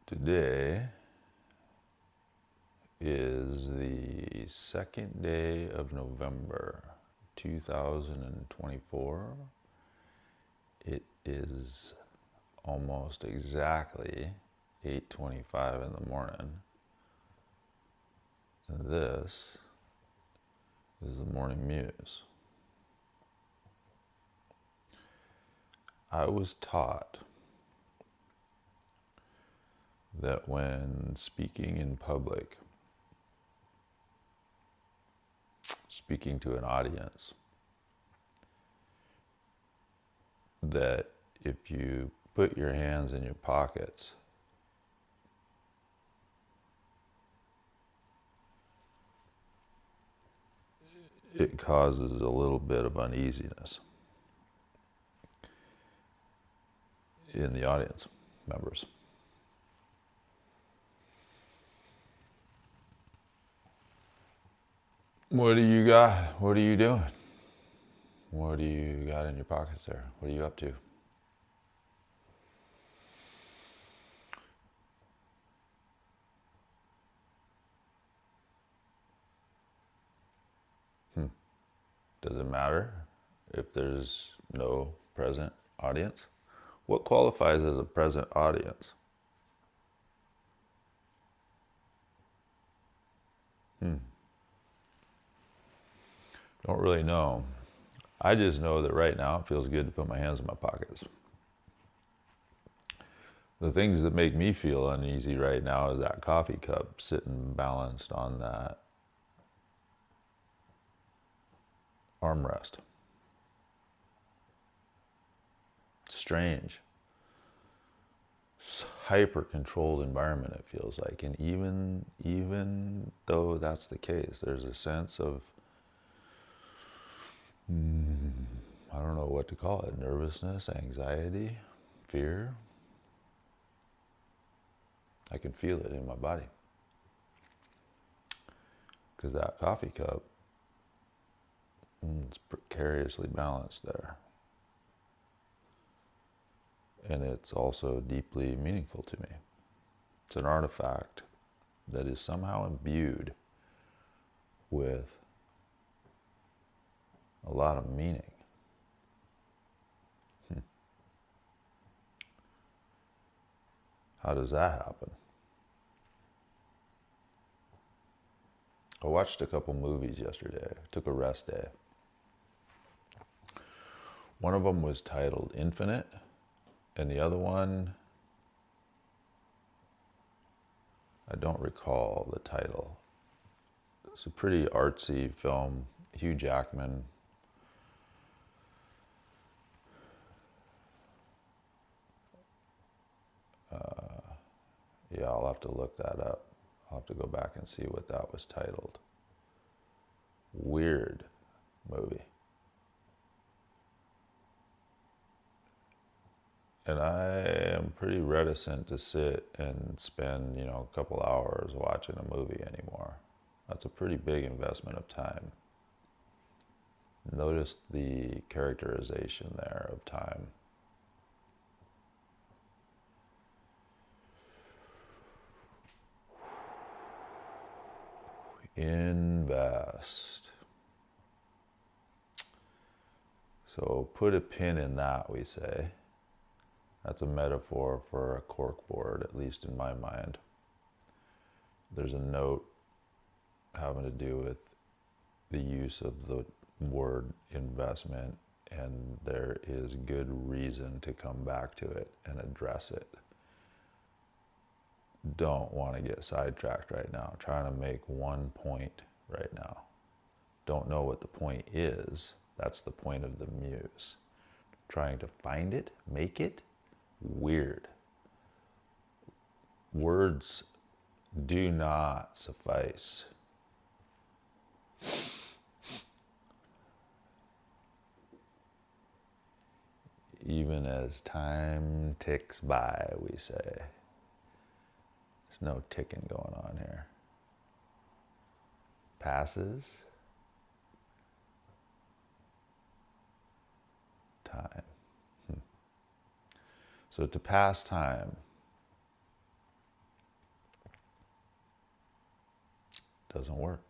Today is the second day of November 2024. It is almost exactly 8:25 in the morning. And this is the Morning Muse. I was taught that when speaking in public, speaking to an audience, that if you put your hands in your pockets, it causes a little bit of uneasiness in the audience members. What do you got? What are you doing? What do you got in your pockets there? What are you up to? Does it matter if there's no present audience? What qualifies as a present audience? Don't really know. I just know that right now it feels good to put my hands in my pockets. The things that make me feel uneasy right now is that coffee cup sitting balanced on that armrest. Strange. Hyper controlled environment, it feels like. And even though that's the case, there's a sense of I don't know what to call it, nervousness, anxiety, fear. I can feel it in my body. Because that coffee cup, it's precariously balanced there. And it's also deeply meaningful to me. It's an artifact that is somehow imbued with a lot of meaning. How does that happen? I watched a couple movies yesterday. I took a rest day. One of them was titled Infinite, and the other one, I don't recall the title. It's a pretty artsy film. Hugh Jackman. Yeah, I'll have to look that up. I'll have to go back and see what that was titled. Weird movie. And I am pretty reticent to sit and spend, a couple hours watching a movie anymore. That's a pretty big investment of time. Notice the characterization there of time. Invest. So put a pin in that, we say. That's a metaphor for a corkboard, at least in my mind. There's a note having to do with the use of the word investment, and there is good reason to come back to it and address it. Don't want to get sidetracked right now. Trying to make one point right now. Don't know what the point is. That's the point of the muse. Trying to find it, make it, weird. Words do not suffice. Even as time ticks by, we say. There's no ticking going on here. Passes. Time. So to pass time, doesn't work.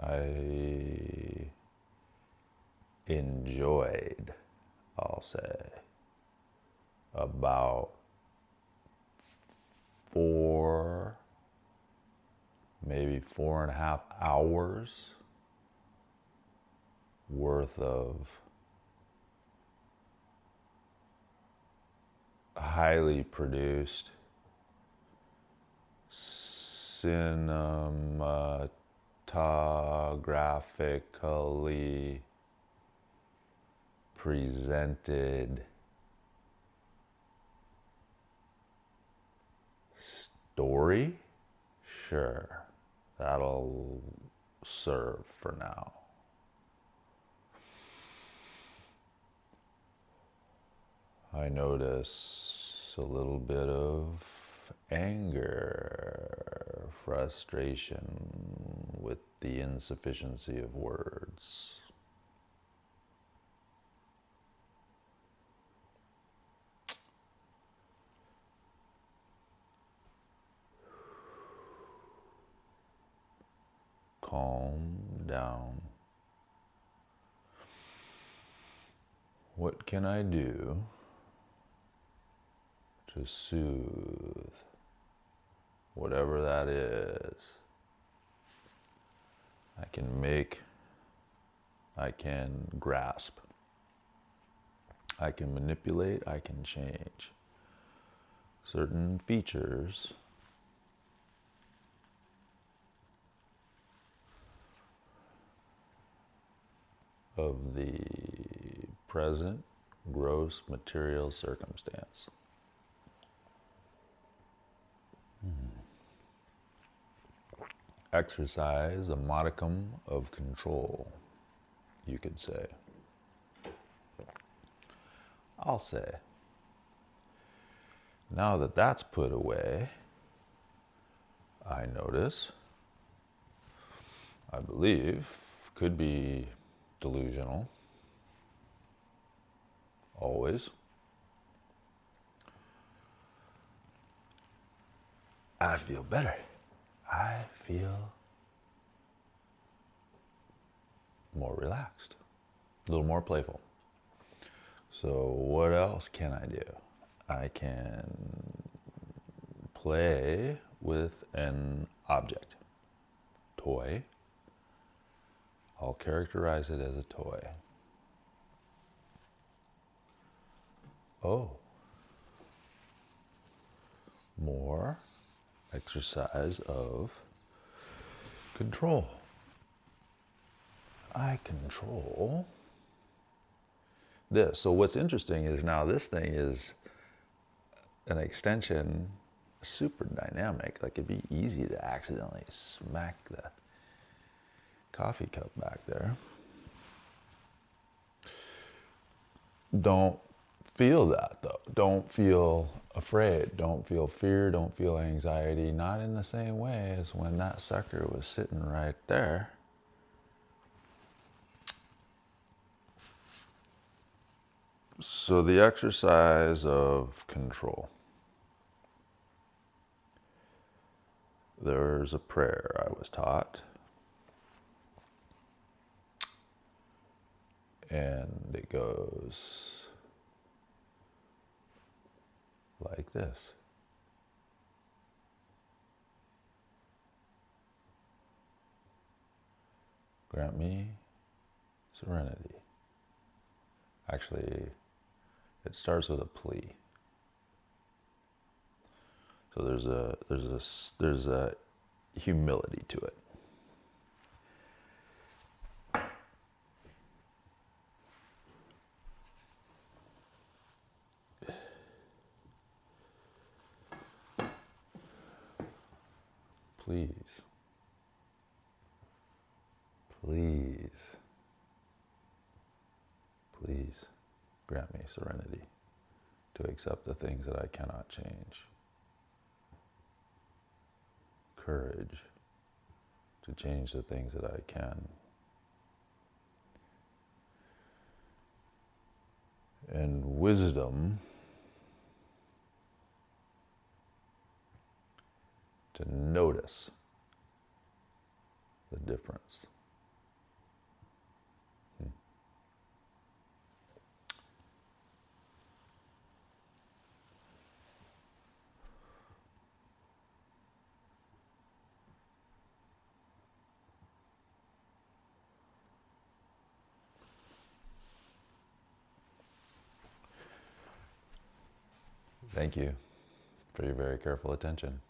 I enjoyed, I'll say, about 4, maybe 4.5 hours worth of highly produced cinematographically presented story. Sure, that'll serve for now. I notice a little bit of anger, frustration with the insufficiency of words. Calm down. What can I do to soothe whatever that is? I can grasp, I can manipulate, I can change certain features of the present gross material circumstance. Exercise a modicum of control, you could say. I'll say. Now that that's put away, I notice, I believe, could be delusional, always. I feel better. I feel more relaxed, a little more playful. So what else can I do? I can play with an object, toy. I'll characterize it as a toy. Oh, more exercise of control. I control this. So what's interesting is now this thing is an extension, super dynamic. Like it'd be easy to accidentally smack the coffee cup back there. Don't feel that though. Don't feel afraid. Don't feel fear. Don't feel anxiety. Not in the same way as when that sucker was sitting right there. So the exercise of control. There's a prayer I was taught. And it goes like this. Grant me serenity. Actually, it starts with a plea. So there's a humility to it. Please, please, please grant me serenity to accept the things that I cannot change. Courage to change the things that I can. And wisdom to notice the difference. Thank you for your very careful attention.